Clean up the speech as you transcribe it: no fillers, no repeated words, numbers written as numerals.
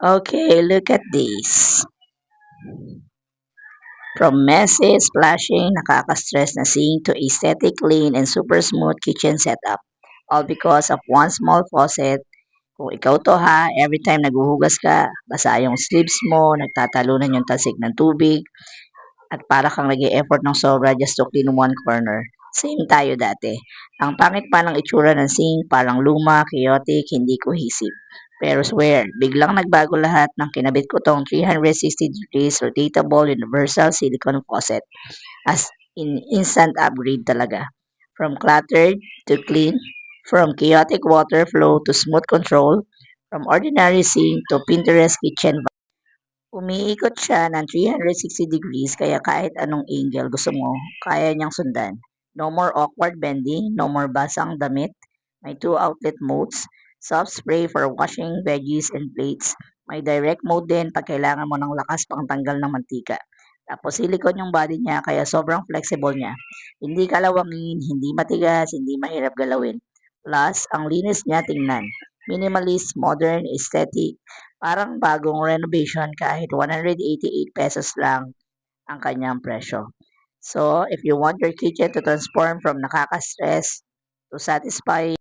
Okay, look at this. From messy, splashing, nakaka-stress na sink to aesthetic, clean, and super smooth kitchen setup. All because of one small faucet. Kung ikaw to ha, every time naghuhugas ka, basa yung sleeves mo, nagtatalunan yung tasik ng tubig, at para kang nag effort ng sobra just to clean one corner. Same tayo dati. Ang pangit pa ng itsura ng sink, parang luma, chaotic, hindi cohesive. Pero swear, biglang nagbago lahat ng kinabit ko tong 360 degrees rotatable universal silicone faucet. As in instant upgrade talaga. From cluttered to clean, from chaotic water flow to smooth control, from ordinary sink to Pinterest kitchen. Umiikot siya ng 360 degrees kaya kahit anong angle gusto mo, kaya niyang sundan. No more awkward bending, no more basang damit. May two outlet modes, soft spray for washing veggies and plates. May direct mode din pag kailangan mo ng lakas pang tanggal ng mantika. Tapos silicone yung body niya kaya sobrang flexible niya. Hindi kalawangin, hindi matigas, hindi mahirap galawin. Plus, ang linis niya tingnan. Minimalist, modern, aesthetic, parang bagong renovation kahit 188 pesos lang ang kanyang presyo. So, if you want your kitchen to transform from nakaka-stress to satisfying,